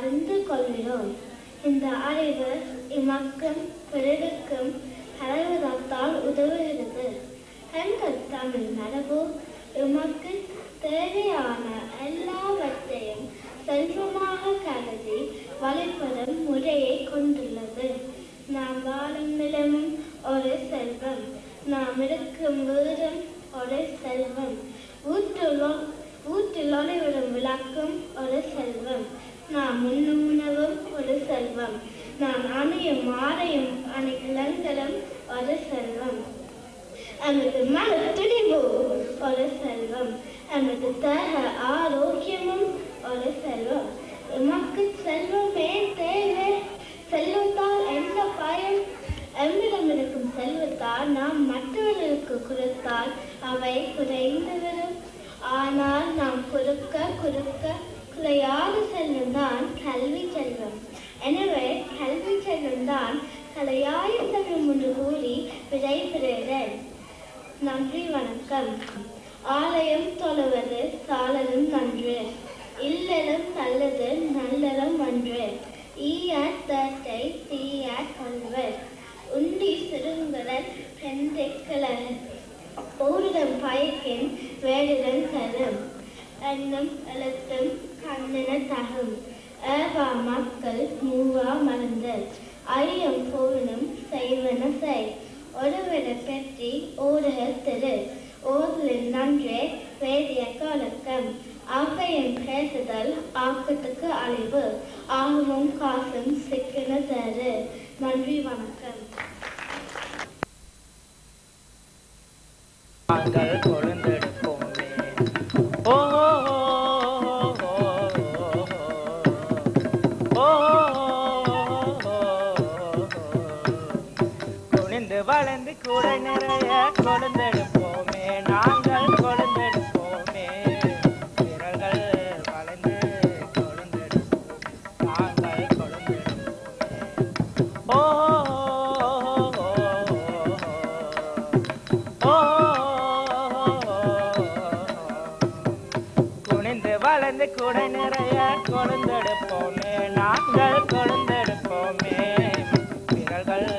அறிந்து கொள்கிறோம். இந்த அறிவு இமக்கும் பிறருக்கும் பரவுவதால் உதவுகிறது. எங்கள் தமிழ் மரபு இமக்கு தேவையான எல்லாவற்றையும் செல்வமாக கருதி வழிபடும் முறையை கொண்டுள்ளது. நாம் வாழும் நிலமும் ஒரு செல்வம், நாம் இருக்கும் வீடும் ஒரு செல்வம், ஊற்றில் ஒளிவிடும் விளக்கும் ஒரு செல்வம், நாம் உண்ணும் உணவும் ஒரு செல்வம், நாம் அணியும் ஆடையும் அணிகலன்களும் ஒரு செல்வம், நமது மன துணிவு ஒரு செல்வம், நமது தேக ஆரோக்கியமும் ஒரு செல்வம். நமக்கு செல்வமே தேவை. செல்வத்தால் என்ன பயன்? எம்மிடம் இருக்கும் செல்வத்தால் நாம் மற்றவர்களுக்கு கொடுத்தால் அவை குறைந்துவிடும். ஆனால் நாம் கொடுக்க குறையாத செல்வம் தான் கல்வி செல்வம். எனவே கல்வி செல்வம் தான் கலையாய செல்வம் என்று கூறி விடைபெறுகிறேன். நன்றி, வணக்கம். ஆலயம் தொழுவது சாலலும் நன்று, இல்லலும் நல்லது நல்லலும் அன்று, ஈயார் தேட்டை தீயார் கொள்வர், உண்டி சிறுங்குரல் பெண்தெக்கலர், ஓரிடம் பயக்கின் வேடிடம் தரும், எண்ணும் எழுத்தும் கண்ணென தகும், ஏவா மக்கள் மூவா மருந்து, ஐயம் போனும் செய்வன செய், ஒருவர பெற்றி ஓடுக திரு, ஓதலின் நன்றே வேதிய கொலக்கம், ஆக்கையும் பேசுதல் ஆக்கத்துக்கு அழிவு, ஆகமும் காசும் சிக்கன தரு. நன்றி, வணக்கம். வளர்ந்து கூட நிறைய கொழுந்தெடுப்போமே, நாங்கள் கொழுந்தெடுப்போமே, விரல்கள் வளர்ந்து கொழுந்தெடுப்போம், நாங்கள் கொழுந்தெடுப்போமே. ஓ குனிந்து வளர்ந்து கூட நிறைய கொழுந்தெடுப்போமே, நாங்கள் கொழுந்தெடுப்போமே, விரல்கள்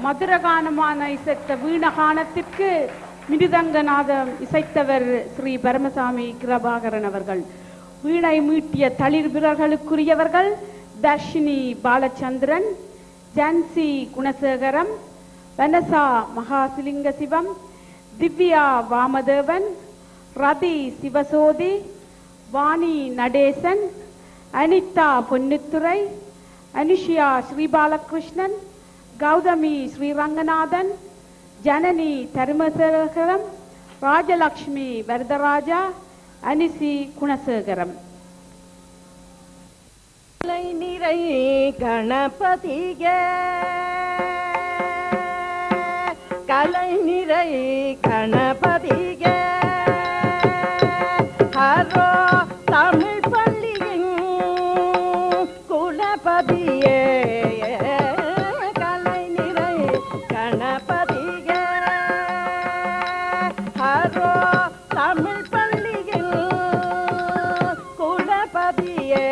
மதுரகானமான இசைத்த வீணகானத்திற்கு மிருதங்கநாதம் இசைத்தவர் ஸ்ரீ பரமசாமி கிருபாகரன் அவர்கள். வீணை மீட்டிய தளிர் வீரர்களுக்குரியவர்கள் தர்ஷினி பாலச்சந்திரன், ஜான்சி குணசேகரம், வனசா மகாசிலிங்க சிவம், திவ்யா வாமதேவன், ரதி சிவசோதி, வாணி நடேசன், அனிதா பொன்னுத்துறை, அனுஷியா ஸ்ரீபாலகிருஷ்ணன், கௌதமி ஸ்ரீரங்கநாதன், ஜனனி தருமசேகரம், ராஜலக்ஷ்மி வரதராஜா, அனிசி குணசேகரம். நிறை கணபதியே கலை நிறை கணபதியே ஹரோ தமிழ் பள்ளியின் குலபதியே கலை நிறை கணபதியே ஹரோ தமிழ் பள்ளியின் குலபதியே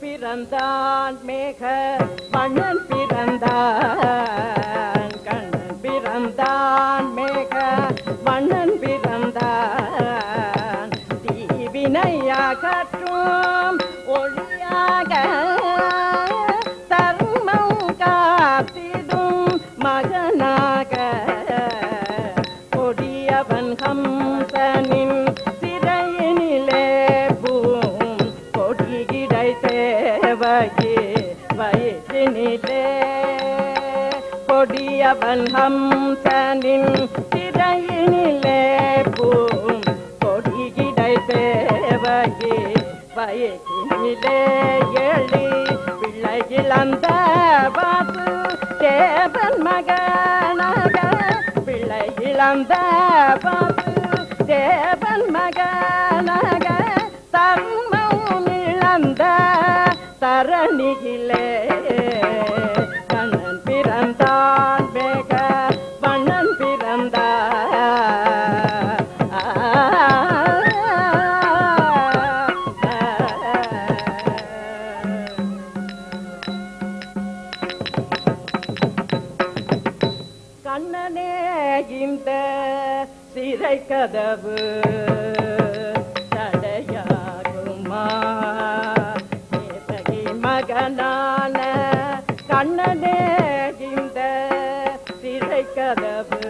பிறந்தான் மேக மன்னன் பிறந்தான் கண்ணன் பிறந்தான் மேக மன்னன் பிறந்தான் தீவினையாகற்றும் ஒளியாக தர்மம் காத்திடும் மகனாக கொடியவன் ஹம்சனின் சிறையினிலே வயிற்றினிலே கொடியவன் ஹம்சனின் சிறையினிலே பூம் கொடி கிடைத்தே வயிற்றினிலே எழி பிள்ளை இழந்த வாசு தேவன் மகனாக பிள்ளை இழந்த வாசு தேவன் மகனாக தர்மம் இழந்த தரணியிலே கண்ணன் பிறந்தான் வேக வண்ணன் பிறந்தான் கண்ணனே இந்த சிறை கதவு தடையாகுமா மகனான கண்ணனே இந்த சிறை கதவு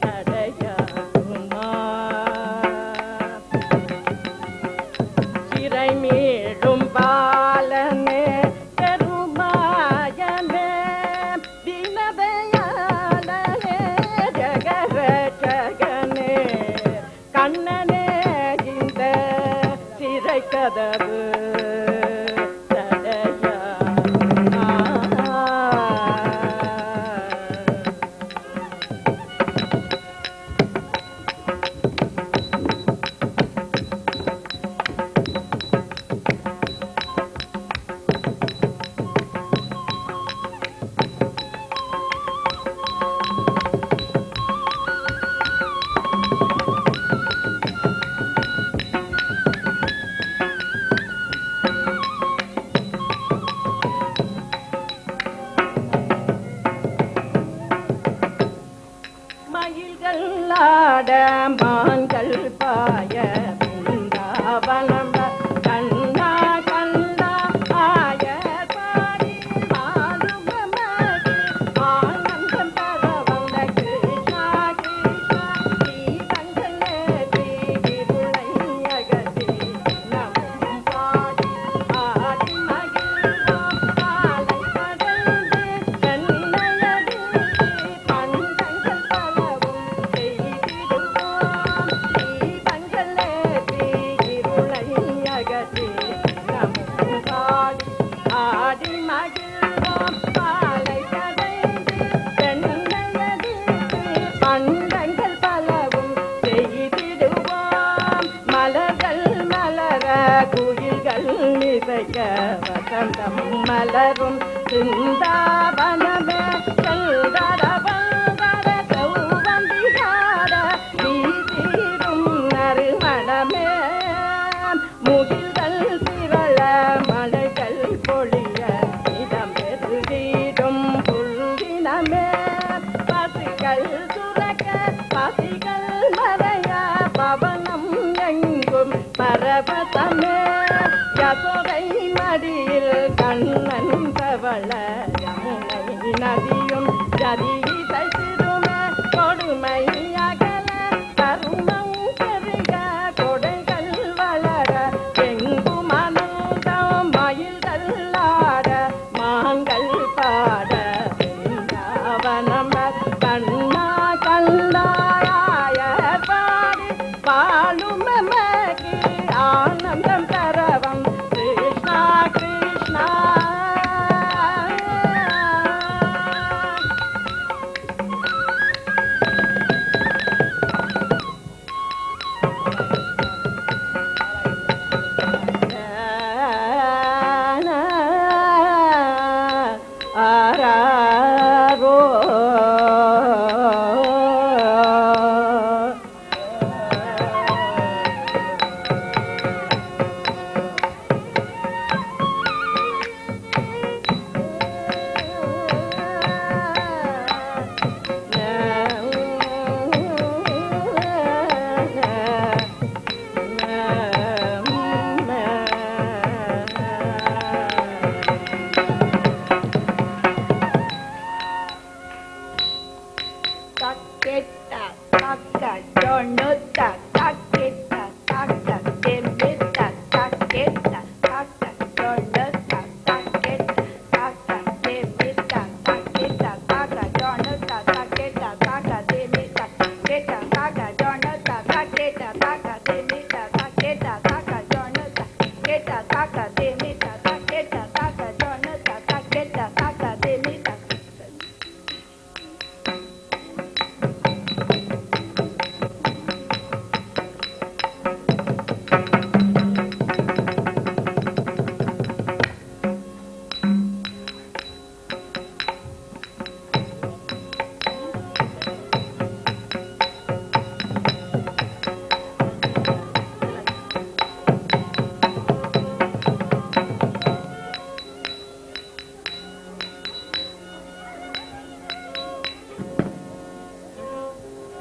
தடையாகுமா சிறை மீளும் பாலனே பெருமாயனே தினதயாளனே ஜகரட்சகனே கண்ணனே இந்த சிறை கதவு மயில்கள் ஆட மான்கள் பாய பிருந்தாவனம் கண்ணா கண்ணா ஆய பாடி மாலுமமகி ஆனந்தம் தர வந்த கிருஷ்ணா கிருஷ்ணா தீபங்களே தீவிருளை அகதி நமும் பாடி ஆடி மகிழ்வோம் காலை கடந்து கண்ணையடி பண்டங்கள் பலவும் செய்திடுவோம் தீபங்களே தீவிருளை அகதி நமும் பாடி ஆடி மகிழ்வோம் காலை கடந்து கண்ணையடி பண்டங்கள் பலவும் செய்திடுவோம் மலர்கள் மலர குயில்கள் இசைக்க வசந்தம் மலரும் சிந்தாவனமே செல்வர வந்தர சௌவந்திகார வீசிடும் நறுமணமே முகில்கள் திரள மலைகள் பொழிய இதம் பெருகிடும் புல்லினமே பசிகள் சுரக்க பசிகள் மறைய பவனம் எங்கும் பரவசமே யசோதை மடியில் கண்ணன் தவள யமுனை நதியும் ஜதியிசை சிறுமே கொடுமை அகல கருமம் பெருக கொடைகள் வளர எங்கும் அனந்தம் மயில்கள் ஆட மான்கள் பாட பிருந்தாவனம் கண்ணா கண்ணாய பாடி பாலுமமகி ஆனந்தம் தரவம் கிருஷ்ணா கிருஷ்ணா ஆராரோ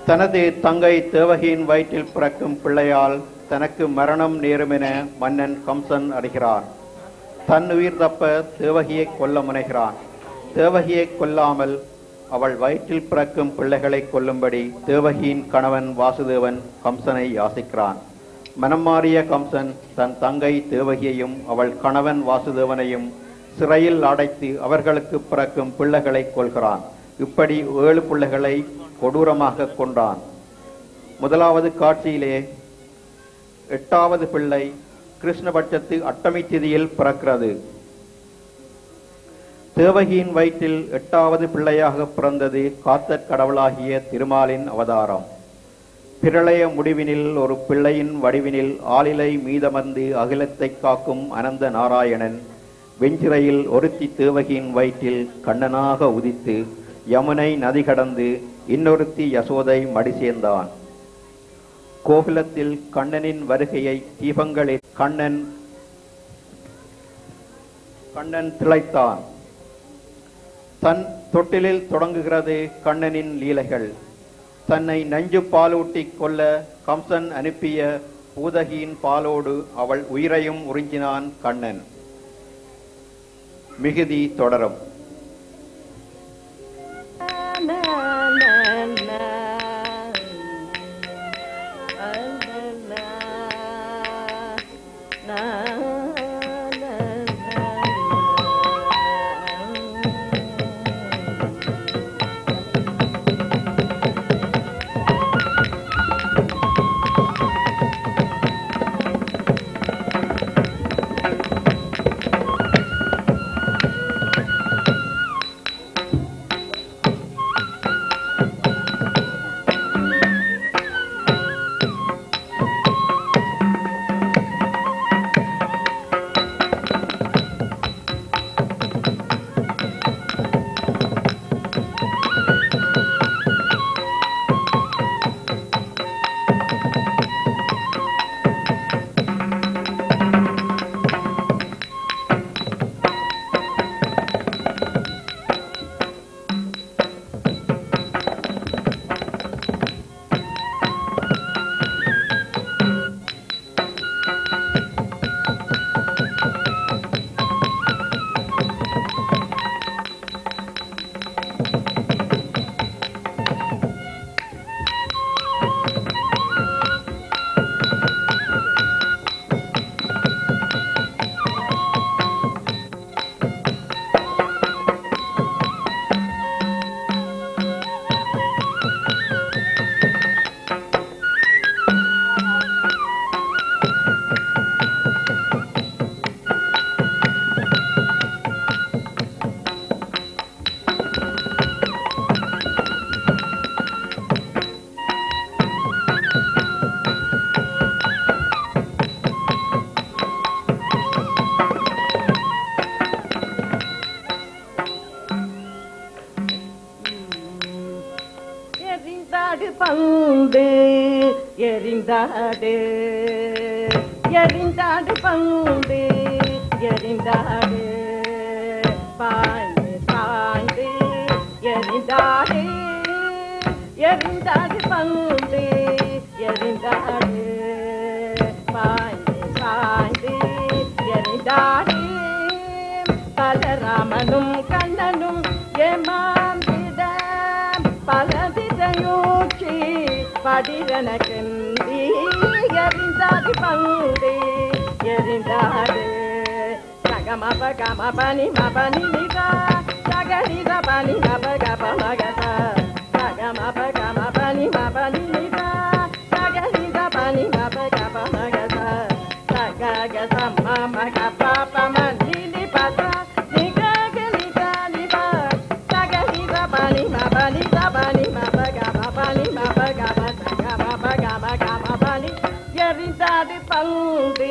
தனது தங்கை தேவகியின் வயிற்றில் பிறக்கும் பிள்ளையால் தனக்கு மரணம் நேருமென மன்னன் கம்சன் அறிகிறான். தன் உயிர் தப்ப தேவகியை கொல்ல முனைகிறான். தேவகியை கொல்லாமல் அவள் வயிற்றில் பிறக்கும் பிள்ளைகளை கொல்லும்படி தேவகியின் கணவன் வாசுதேவன் கம்சனை யாசிக்கிறான். மனம் மாறிய கம்சன் தன் தங்கை தேவகியையும் அவள் கணவன் வாசுதேவனையும் சிறையில் அடைத்து அவர்களுக்கு பிறக்கும் பிள்ளைகளை கொல்கிறான். இப்படி 7 பிள்ளைகளை கொடூரமாக கொண்டான். முதலாவது காட்சியிலே 8வது பிள்ளை கிருஷ்ணபட்சத்து அட்டமி திதியில் பிறக்கிறது. தேவகியின் வயிற்றில் 8வது பிள்ளையாக பிறந்தது காத்த கடவுளாகிய திருமாலின் அவதாரம். பிரளய முடிவினில் ஒரு பிள்ளையின் வடிவினில் ஆளிலை மீதமர்ந்து அகிலத்தை காக்கும் அனந்த நாராயணன் வெஞ்சிரையில் ஒருத்தி தேவகியின் வயிற்றில் கண்ணனாக உதித்து யமுனை நதி கடந்து இன்னொருத்தி யசோதை மடி சேர்ந்தான். கோகுலத்தில் கண்ணனின் வருகையை தீபங்களில் கண்ணன் திளைத்தான். தன் தொட்டிலில் தொடங்குகிறது கண்ணனின் லீலைகள். தன்னை நஞ்சு பாலூட்டி கொல்ல கம்சன் அனுப்பிய பூதகியின் பாலோடு அவள் உயிரையும் உறிஞ்சினான் கண்ணன். மிகுதி தொடரும். பந்து எரிந்தாடு எரிந்தாடு பந்து எரிந்தாடு பாய்ந்து பாய்ந்து எரிந்தாடு எரிந்தாடு பந்து எரிந்தாடு பாய்ந்து பாய்ந்து எரிந்தாடு பலராமனும் கண்ணனும் ஏமாந்திட பலதிரையூற்றி படிரனக்கெந்தி எரிந்தாடு பந்து எரிந்தாடு சகமப கமபனி மபனி நிகா சகனித பனி மப கப மகத சகமப கமபனி மபனி நிகா சகனித பனி மப கப மகத சகக சம்ம மக பாப மனி நிபத நிகக நித நிப சகனித பனி மபனி தபனி மப கப பனி மப கப சகமப கம கம பனி எரிந்தாடு பந்து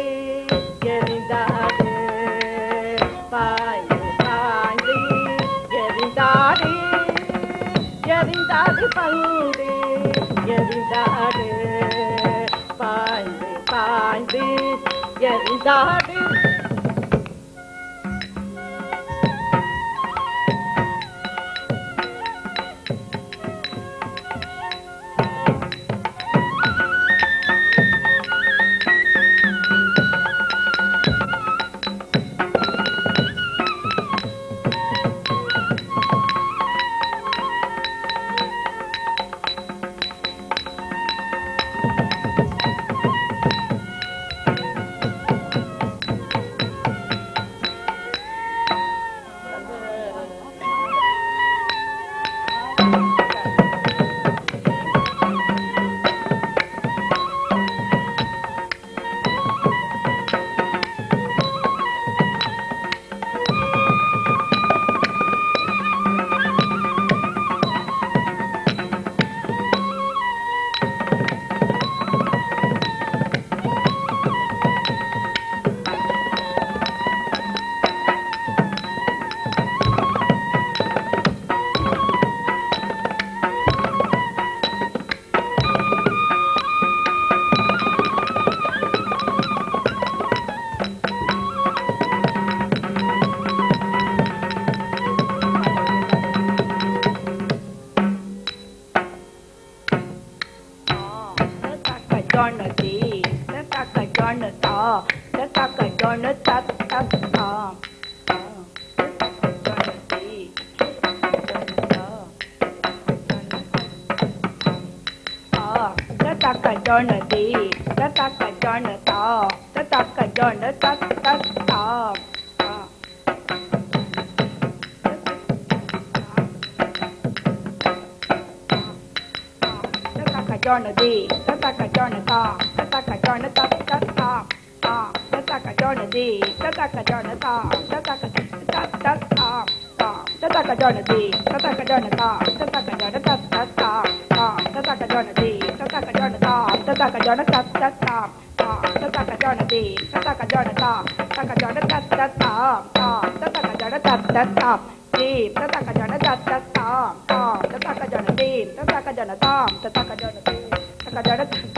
எரிந்தாடு பாய்ந்து பாய்ந்து எரிந்தாடு எரிந்தாடு பந்து எரிந்தாடு பாய்ந்து பாய்ந்து எரிந்தாடு Jonathan, Tataka Jonathan, Tataka Jonathan, Tataka. Tataka Jonathan, Tataka Jonathan, Tataka Jonathan, Tataka. Jonathan, Tataka Jonathan, Tataka Jonathan, Tataka. Tataka Jonathan, Tataka Jonathan, Tataka Tataka. Tataka Jonathan, Tataka Jonathan, Tataka Jonathan, Tataka. Tataka Jonathan, Tataka Jonathan, Tataka Jonathan, Tataka. Tataka Jonathan, Tataka Jonathan, Tataka Jonathan, Tataka. Tataka Jonathan, Tataka. Tataka Jonathan, Tataka. Tataka Jonathan, Tataka Jonathan, Tataka Jonathan, Tataka Jonathan.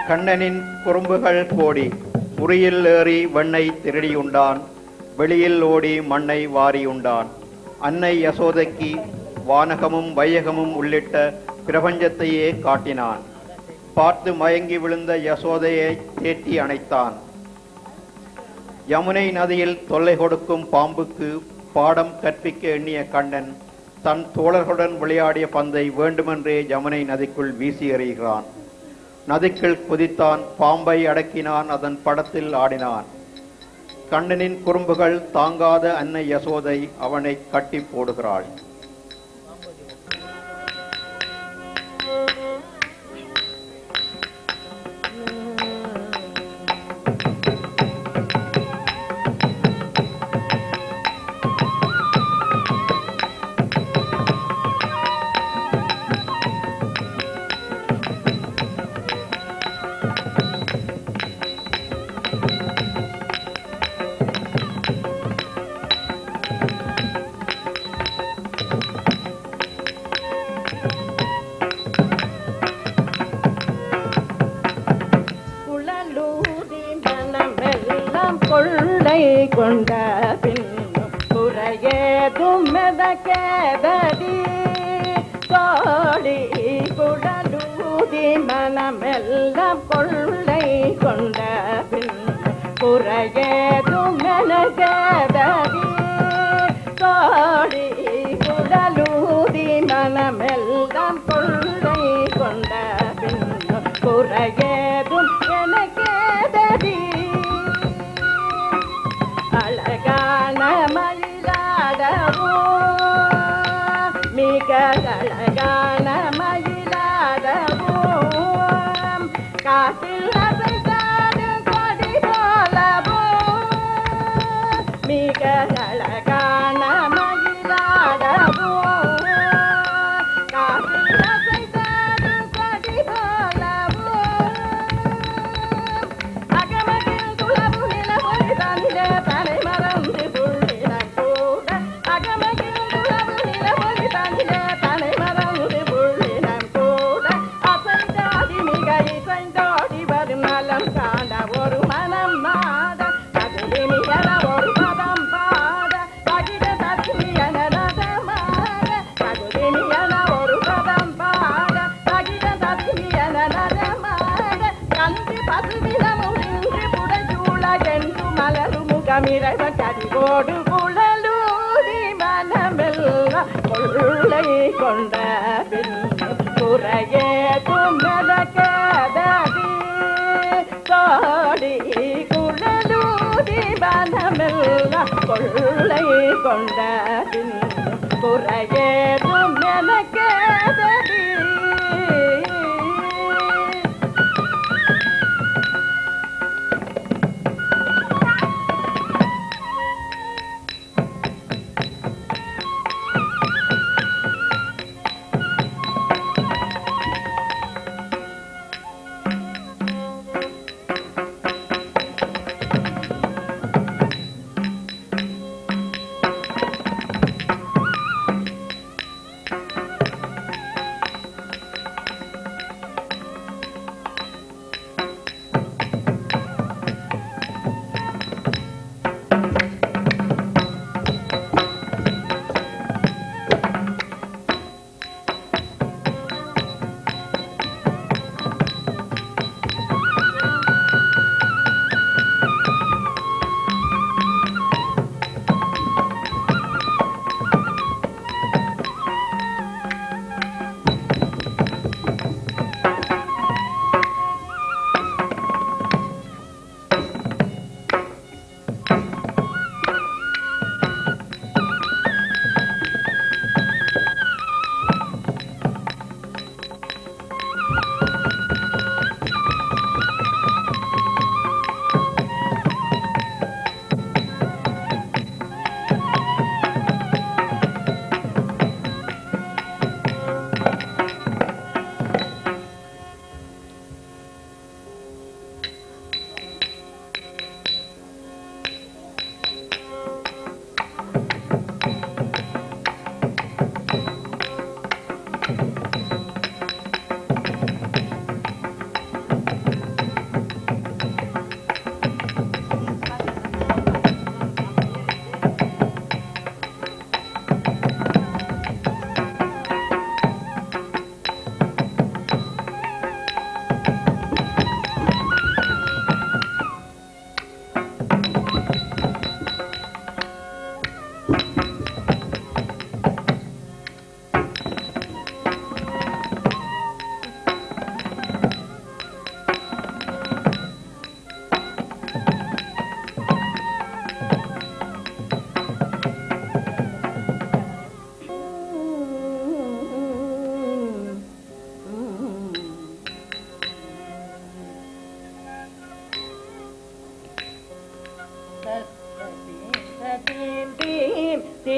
கண்ணனின் குறும்புகள் கோடி முறியில் ஏறி வெண்ணை திருடியுண்டான், வெளியில் ஓடி மண்ணை வாரியுண்டான். அன்னை யசோதைக்கு வானகமும் வையகமும் உள்ளிட்ட பிரபஞ்சத்தையே காட்டினான். பார்த்து மயங்கி விழுந்த யசோதையை தேற்றி அணைத்தான். யமுனை நதியில் தொல்லை கொடுக்கும் பாம்புக்கு பாடம் கற்பிக்க எண்ணிய கண்ணன் தன் தோழர்களுடன் விளையாடிய பந்தை வேண்டுமென்றே யமுனை நதிக்குள் வீசி எறிகிறான். நதிக்குள் குதித்தான், பாம்பை அடக்கினான், அதன் படத்தில் ஆடினான். கண்ணனின் குறும்புகள் தாங்காத அன்னை யசோதை அவனை கட்டி போடுகிறாள். தும்மெதக்கேதடி கோடி குடலூதி மனமெல்லாம் கொள்ளை கொண்ட பின் குறையேதும் எனக்கேதடி கோடி குடலூதி மனமெல்லாம் கொள்ளை கொண்ட பின் குறையேதும் எனக்கேதடி அழகான மயிலாடவோ மிக அழகான மயிலாடவோ காட்டில் அசைந்தாடு கொடி போலவோ மிக அழகான மயிலாடவோ காட்டில் அசைந்தாடு கொடி போலவோ அகமகில் குலவு நிலவொளி தந்த தலை மறந்து புள்ளின கூட அகமகில் குலவு நிலவொளி தந்த தலை மறந்து புள்ளின கூட அசைந்தாடி மிக இசைந்தோடி வரும் நலம் காண ஒரு மனம் மாட கதிரினி என ஒரு பதம் பாட பகிர தத்துமி என நதமாட கதிரினி என ஒரு பதம் பாட பகிர தத்துமி என நதமாட கந்தி பசுவினமும் இன்று புடைச்சூழ என்று மலரும் முகமிரைவ கடிவோடு குழலூதி மனமெல்லாம் கொள்ளை கொண்ட பின் குறையே தும்மதக்கதடி கோடி குழலூதி மனமெல்லாம் கொள்ளை கொண்ட பின் குறையே தும்மதக்கதடி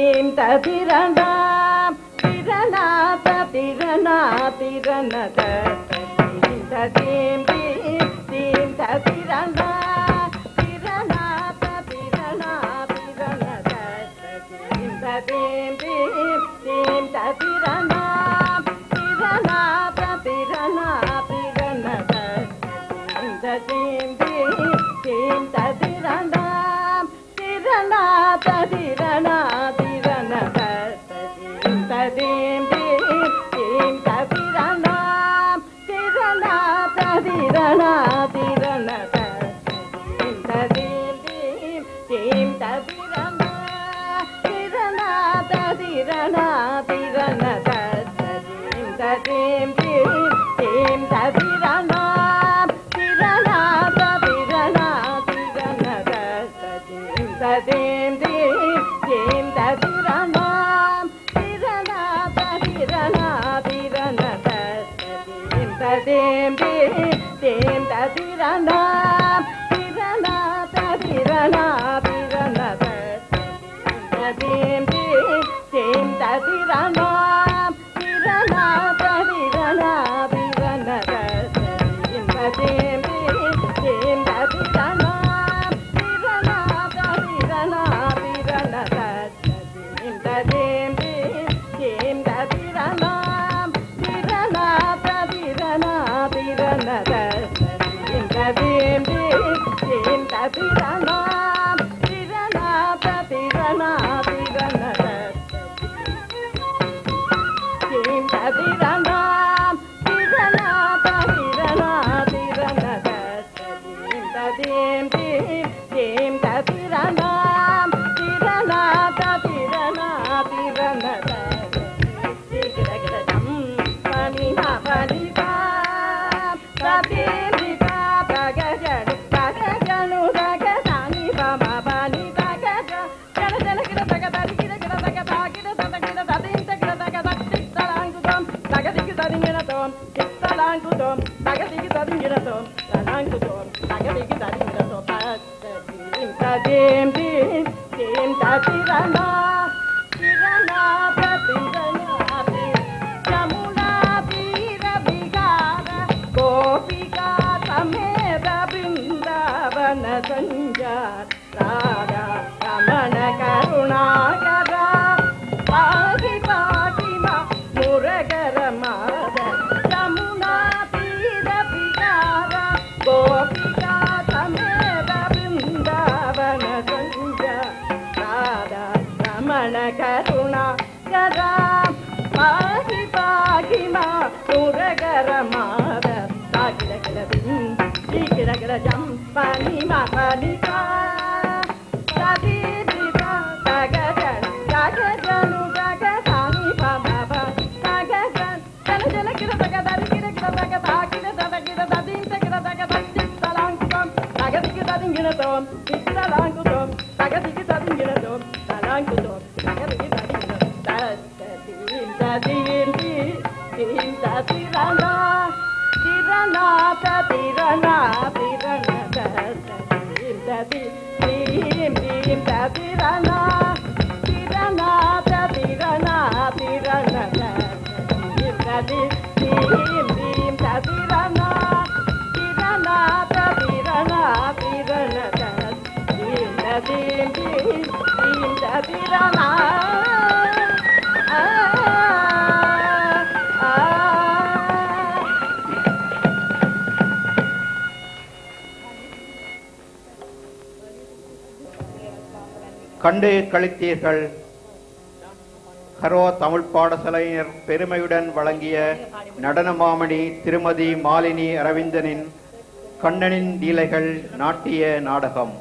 tirana tirana tirana tirana tirana tirana tirana tirana ததீம் தீம் ததிரணா திரணா ததிரணா திரண ததீம் ததீம் தீம் ததிரணா திரணா ததிரணா திரண ததீம் ததீம் தீம் ததிரணா திரணா ததிரணா திரண ததீம் ததீம் தீம் ததிரணா திரணா ததிரணா திரண ததீம் ததீம் தீம் ததிரணா திரணா ததிரணா திரண ததீம் தீம் ததிரணா திரணா ததிரணா திரண ததீம் ததீம் தீம் ததிரணா திரணா ததிரணா திரண ததீம் ததீம் தீம் ததிரணா திரணா ததிரணா திரண ததீம் ததீம் தீம் ததிரணா திரணா ததிரணா திரண தீம் ததிரணா திரணா ததிரணா திரண ததீம் ததீம் தீம் ததிரணா திரணா ததிரணா திரண ததீம் பனிமா பனிபா ததீம் திபா தகஜனு தகஜனு தகதானி பமா பனி தகஜ ஜன ஜன கிட தகதாரி கிட கிட தகதா கிட தககிட ததீம் தகிட தகதக்தி தலாங்குதம் தகதிக்கு ததிங்கினதோம் கித்தலாங்குதம் தகதிக்கு ததிங்கினதோம் தலாங்குதம் தகதிக்கு ததிங்கினதோம் ததீம் தீம் ததிரணா திரணா ததிரணா ஜமுனா தீர விகார கோபிகா சமேத பிருந்தாவன சஞ்சார ராதா ரமண கருணாகரா பாகி பாகிமா முரகர மாத ஜமுனா தீர விகார கோபிகா சமேத பிருந்தாவன சஞ்சார ராதா ரமண கருணாகரா பாகி பாகிமா முரகர மாத கிட கிட கிட ஜம் பனிமா பனிபா ததீதிபா தகஜன் தகஜனு தகதானி பமபா தகஜன் ஜன ஜன கிட தகதாரி கிட கிட தகதா கிட தககிட ததீம் தகிட தகதக்தி தலாங்குதம் தகதிக்கு ததிங்கினதோம் கித்தலாங்குதம் தகதிக்கு ததிங்கினதோம் தலாங்குதம் தகதிக்கு ததிங்கினதோம் ததீம் ததீம் ததிரணா திரணா ததிரணா திரண ததீம் ததீம் தீம் ததிரணா திரணா ததிரணா திரண ததீம் ததீம் தீம் ததிரணா திரணா ததிரணா திரண ததீம் ததீம் தீம் ததிரணா கண்டு கழித்தீர்கள். கரோ தமிழ் பாடசாலையினர் பெருமையுடன் வழங்கிய நடனமாமணி திருமதி மாலினி அரவிந்தனின் கண்ணனின் லீலைகள் நாட்டிய நாடகம்.